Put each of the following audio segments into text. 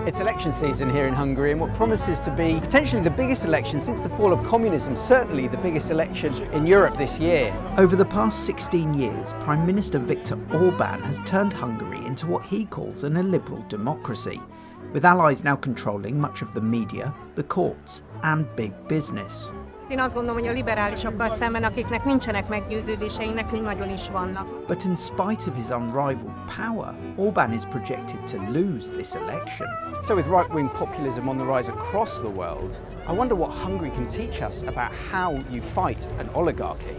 It's election season here in Hungary, and what promises to be potentially the biggest election since the fall of communism, certainly the biggest election in Europe this year. Over the past 16 years, Prime Minister Viktor Orbán has turned Hungary into what he calls an illiberal democracy, with allies now controlling much of the media, the courts and big business. Én azt gondolom, hogy a liberálisokkal szemben, akiknek nincsenek meggyőződései, nekünk nagyon is vannak. But in spite of his unrivaled power, Orbán is projected to lose this election. So with right-wing populism on the rise across the world, I wonder what Hungary can teach us about how you fight an oligarchy.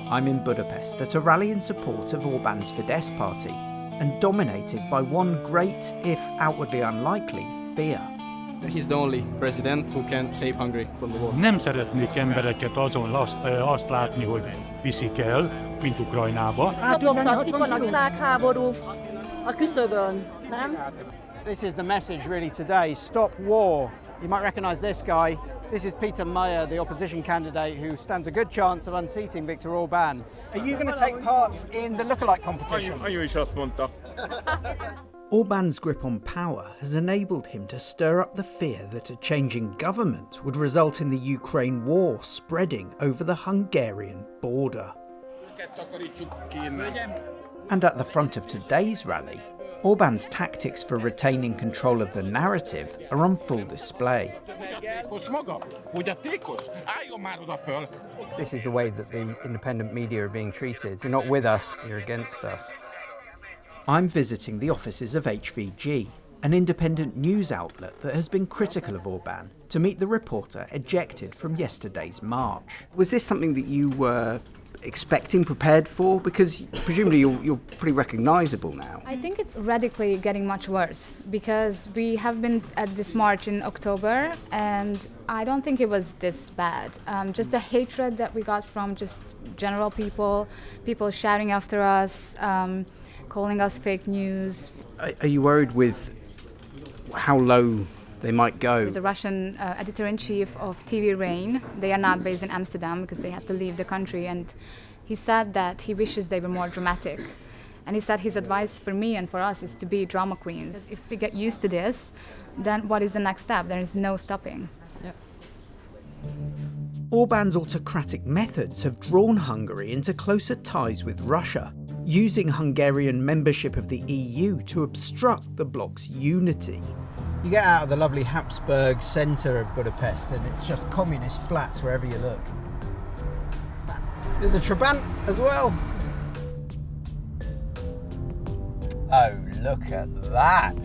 I'm in Budapest at a rally in support of Orbán's Fidesz party, and dominated by one great, if outwardly unlikely, fear. He's the only president who can save Hungary from the war. Nem szeretnék embereket azon azt látni, hogy viszik el, mint Ukrajnába. Itt van a világháború a küszöbön, nem? This is the message really today, stop war. You might recognise this guy. This is Peter Mayer, the opposition candidate who stands a good chance of unseating Viktor Orbán. Are you going to take part in the lookalike competition? Anyu is azt mondta. Orbán's grip on power has enabled him to stir up the fear that a changing government would result in the Ukraine war spreading over the Hungarian border. And at the front of today's rally, Orbán's tactics for retaining control of the narrative are on full display. This is the way that the independent media are being treated. You're not with us, you're against us. I'm visiting the offices of HVG, an independent news outlet that has been critical of Orbán, to meet the reporter ejected from yesterday's march. Was this something that you were expecting, prepared for? Because presumably you're pretty recognisable now. I think it's radically getting much worse, because we have been at this march in October and I don't think it was this bad. Just the hatred that we got from just general people shouting after us, calling us fake news. Are you worried with how low they might go? There's a Russian editor-in-chief of TV Rain. They are not based in Amsterdam because they had to leave the country, and he said that he wishes they were more dramatic. And he said his advice for me and for us is to be drama queens. If we get used to this, then what is the next step? There is no stopping. Yep. Orbán's autocratic methods have drawn Hungary into closer ties with Russia, using Hungarian membership of the EU to obstruct the bloc's unity. You get out of the lovely Habsburg centre of Budapest and it's just communist flats wherever you look. There's a Trabant as well. Oh, look at that.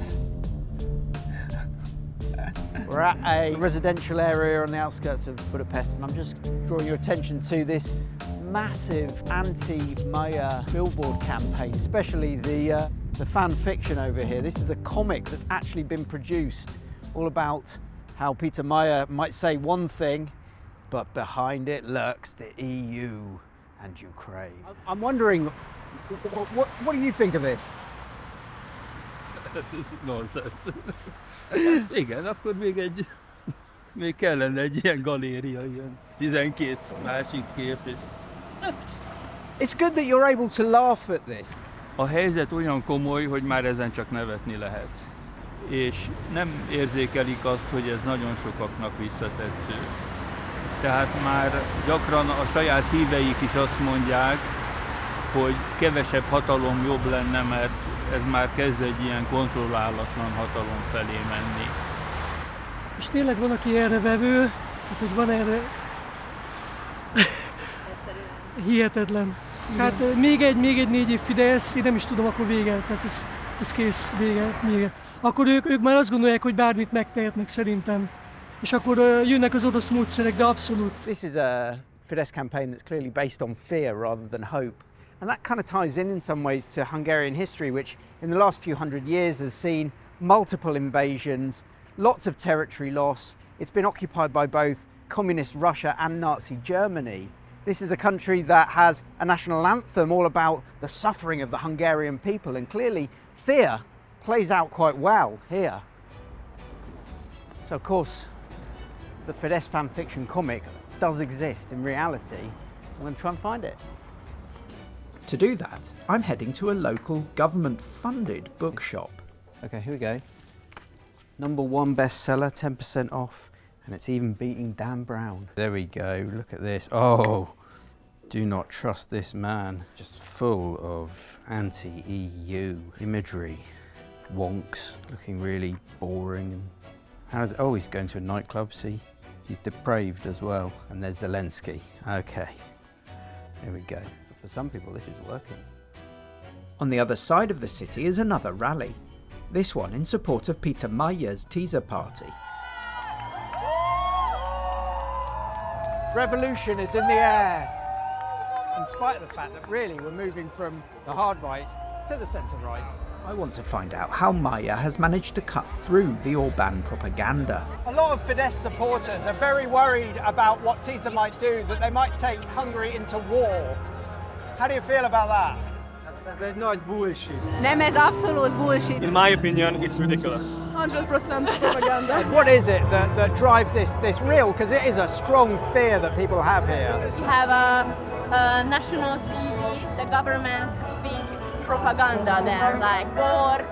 We're at a residential area on the outskirts of Budapest, and I'm just drawing your attention to this massive anti-Magyar billboard campaign, especially the fan fiction over here. This is a comic that's actually been produced, all about how Peter Mayer might say one thing, but behind it lurks the EU and Ukraine. I'm wondering, what do you think of this? Ez nonsense. Igen, akkor még kellene egy ilyen galéria, ilyen 12 másik kép is. It's good that you're able to laugh at this. A helyzet olyan komoly, hogy már ezen csak nevetni lehet. És nem érzékelik azt, hogy ez nagyon sokaknak visszatetsző. Tehát már gyakran a saját híveik is azt mondják, hogy kevesebb hatalom jobb lenne, mert ez már kezd egy ilyen kontrollálatlan hatalom felé menni. És tényleg van, aki erre vevő, tehát hogy van erre... Hihetetlen. Hát még egy 4 év Fidesz, én nem is tudom, akkor vége, tehát ez kész, vége. Akkor ők már azt gondolják, hogy bármit megtehetnek szerintem. És akkor jönnek az orosz módszerek, de abszolút. This is a Fidesz campaign that's clearly based on fear rather than hope. And that kind of ties in some ways to Hungarian history, which in the last few hundred years has seen multiple invasions, lots of territory loss. It's been occupied by both communist Russia and Nazi Germany. This is a country that has a national anthem all about the suffering of the Hungarian people, and clearly fear plays out quite well here. So of course, the Fidesz fan fiction comic does exist in reality. I'm going to try and find it. To do that, I'm heading to a local government-funded bookshop. Okay, here we go. #1 bestseller, 10% off, and it's even beating Dan Brown. There we go, look at this. Oh, do not trust this man. It's just full of anti-EU imagery. Wonks, looking really boring. Oh, he's going to a nightclub, see? He's depraved as well. And there's Zelensky. Okay, there we go. For some people, this is working. On the other side of the city is another rally. This one in support of Peter Magyar's Tisza party. Revolution is in the air. In spite of the fact that really we're moving from the hard right to the centre right. I want to find out how Magyar has managed to cut through the Orbán propaganda. A lot of Fidesz supporters are very worried about what Tisza might do, that they might take Hungary into war. How do you feel about that? Ez egy nagy bullshit. Nem, ez abszolút bullshit. In my opinion, it's ridiculous. 100% propaganda. What is it that drives this real? Because it is a strong fear that people have here. You have a national TV, the government speaks propaganda there, like war,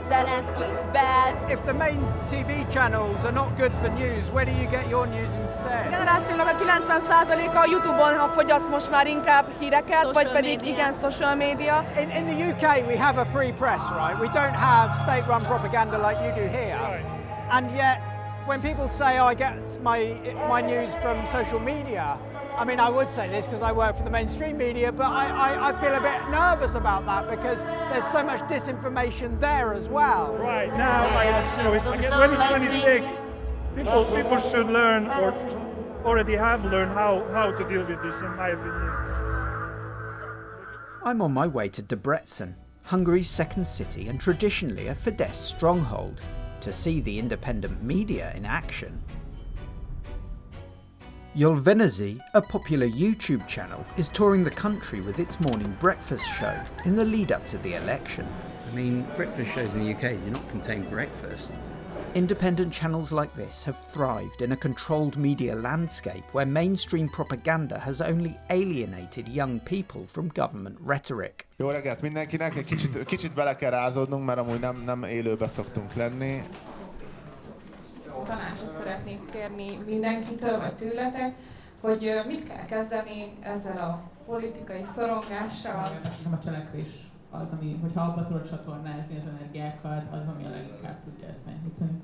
Zelensky is bad. If the main TV channels are not good for news, where do you get your news A instead? generációnak a 90%-a a YouTube-on fogyaszt most már inkább híreket, Social vagy pedig media. igen, social media. In the UK, we have a free press, right? We don't have state-run propaganda like you do here. And yet, when people say, I get my news from social media, I mean, I would say this because I work for the mainstream media, but I feel a bit nervous about that because there's so much disinformation there as well. Right now, I guess 2026, people should learn, or already have learned how to deal with this, in my opinion. I'm on my way to Debrecen, Hungary's second city and traditionally a Fidesz stronghold, to see the independent media in action. Jolvenazi, a popular YouTube channel, is touring the country with its morning breakfast show in the lead up to the election. I mean, breakfast shows in the UK do not contain breakfast. Independent channels like this have thrived in a controlled media landscape where mainstream propaganda has only alienated young people from government rhetoric. Jó reggelt mindenkinek, kicsit bele kell rázódnunk, mert amúgy nem élőbe szoktunk lenni. Tanácsot szeretnék kérni mindenkitől, vagy tőletek, hogy mit kell kezdeni ezzel a politikai szorongással. Nem a cselekvés az, ami, hogyha abba tudod csatornázni az energiákat, az, ami a leginkább tudja ezt enyhíteni.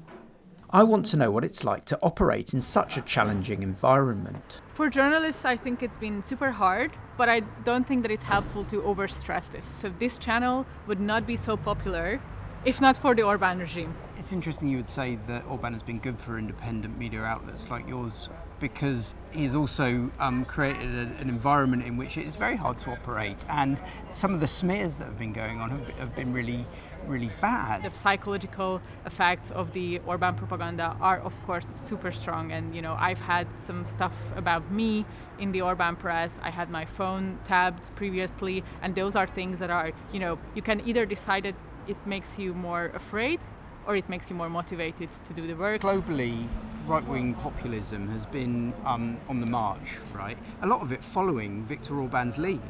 I want to know what it's like to operate in such a challenging environment. For journalists, I think it's been super hard, but I don't think that it's helpful to overstress this. So this channel would not be so popular if not for the Orbán regime. It's interesting you would say that Orbán has been good for independent media outlets like yours, because he's also created an environment in which it is very hard to operate, and some of the smears that have been going on have been really, really bad. The psychological effects of the Orbán propaganda are of course super strong, and I've had some stuff about me in the Orbán press. I had my phone tabbed previously, and those are things that are, you can either decide that it makes you more afraid or it makes you more motivated to do the work. Globally, right-wing populism has been on the march, right? A lot of it following Viktor Orbán's lead.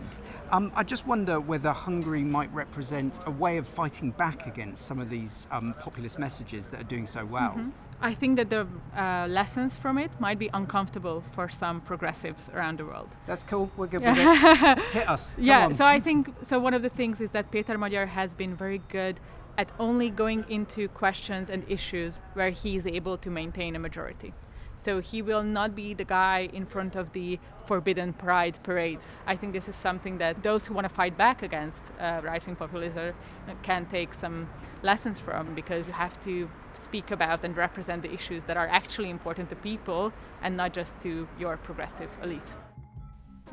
I just wonder whether Hungary might represent a way of fighting back against some of these populist messages that are doing so well. Mm-hmm. I think that the lessons from it might be uncomfortable for some progressives around the world. That's cool, we're good with it. Hit us. Yeah, so I think, one of the things is that Péter Magyar has been very good at only going into questions and issues where he is able to maintain a majority. So he will not be the guy in front of the forbidden pride parade. I think this is something that those who want to fight back against right-wing populism can take some lessons from, because you have to speak about and represent the issues that are actually important to people and not just to your progressive elite.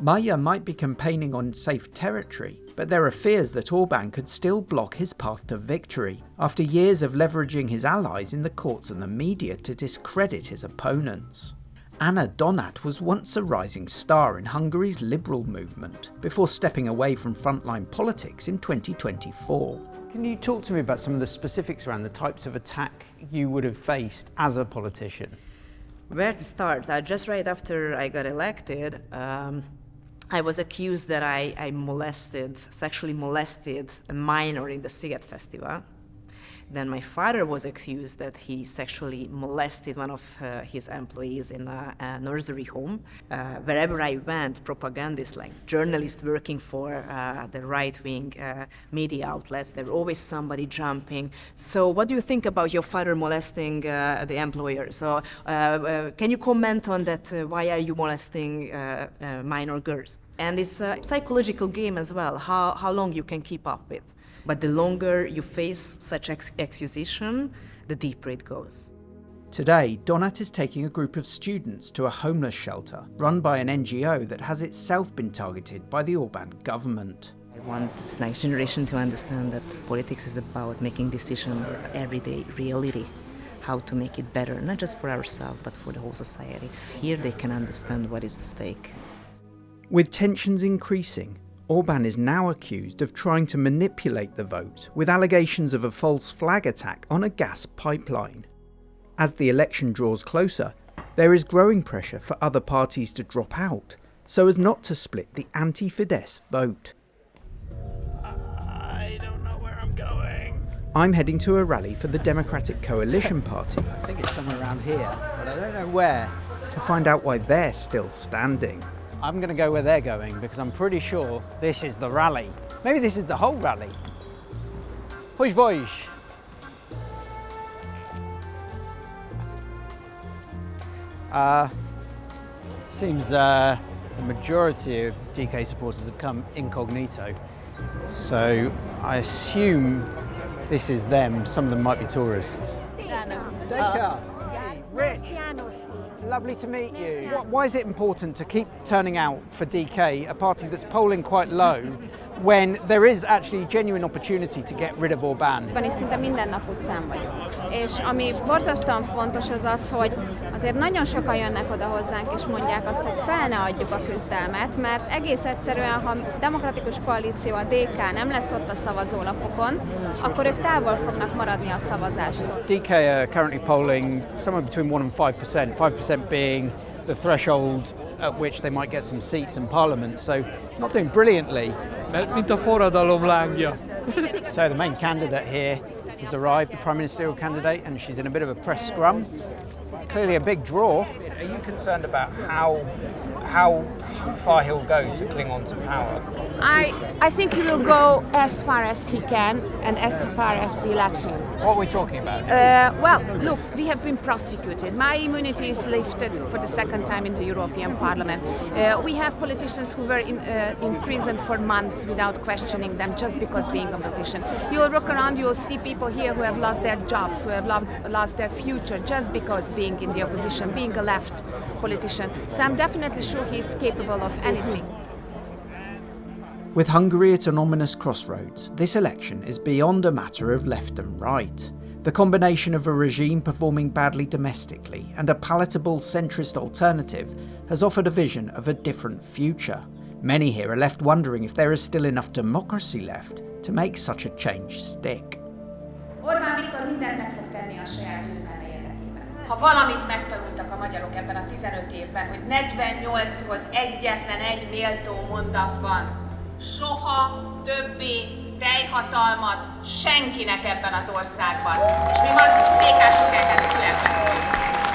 Magyar might be campaigning on safe territory, but there are fears that Orbán could still block his path to victory after years of leveraging his allies in the courts and the media to discredit his opponents. Anna Donat was once a rising star in Hungary's liberal movement before stepping away from frontline politics in 2024. Can you talk to me about some of the specifics around the types of attack you would have faced as a politician? Where to start? Just right after I got elected, I was accused that I sexually molested a minor in the Sziget Festival. Then my father was accused that he sexually molested one of his employees in a nursery home. Wherever I went, propagandists, like journalists working for the right-wing media outlets, there were always somebody jumping. So what do you think about your father molesting the employer? So can you comment on that? Why are you molesting minor girls? And it's a psychological game as well, how long you can keep up with. But the longer you face such accusation, the deeper it goes. Today, Donat is taking a group of students to a homeless shelter run by an NGO that has itself been targeted by the Orbán government. I want this next generation to understand that politics is about making decisions everyday reality, how to make it better, not just for ourselves, but for the whole society. Here they can understand what is the stake. With tensions increasing, Orbán is now accused of trying to manipulate the vote with allegations of a false flag attack on a gas pipeline. As the election draws closer, there is growing pressure for other parties to drop out so as not to split the anti-Fidesz vote. I don't know where I'm going. I'm heading to a rally for the Democratic Coalition Party. I think it's somewhere around here, but I don't know where. To find out why they're still standing. I'm going to go where they're going because I'm pretty sure this is the rally. Maybe this is the whole rally. Hogy vagy? Seems the majority of DK supporters have come incognito. So I assume this is them. Some of them might be tourists. Deka. Rich. Lovely to meet you. Why is it important to keep turning out for DK, a party that's polling quite low, when there is actually genuine opportunity to get rid of Orbán? És szinte minden nap utcán vagyok. És ami borzasztóan fontos az az, hogy azért nagyon sokan jönnek oda hozzánk és mondják azt, hogy fel ne adjuk a küzdelmet, mert egész egyszerűen, ha demokratikus koalíció, a DK nem lesz ott a szavazólapokon, akkor ők távol fognak maradni a szavazástól. DK are currently polling somewhere between 1 and 5%, 5% being the threshold at which they might get some seats in parliament, so not doing brilliantly. Mint a forradalom lángja. So the main candidate here has arrived, the prime ministerial candidate, and she's in a bit of a press scrum. Clearly a big draw. Are you concerned about how far he'll go to cling on to power? I think he will go as far as he can and as far as we let him. What are we talking about? Well, look, we have been prosecuted. My immunity is lifted for the second time in the European Parliament. We have politicians who were in prison for months without questioning them just because being opposition. You will look around, you will see people here who have lost their jobs, who have lost their future just because being in the opposition, being a left politician. So I'm definitely sure he's capable of anything. With Hungary at an ominous crossroads, this election is beyond a matter of left and right. The combination of a regime performing badly domestically and a palatable centrist alternative has offered a vision of a different future. Many here are left wondering if there is still enough democracy left to make such a change stick. Orbán Viktor mindent meg fog tenni a saját győzelme érdekében. Ha valamit megtanultak a magyarok ebben a 15 évben, hogy 48-hoz egyetlen egy méltó mondat van. Soha többé teljhatalmat senkinek ebben az országban. És mi békások ehhez fület veszünk.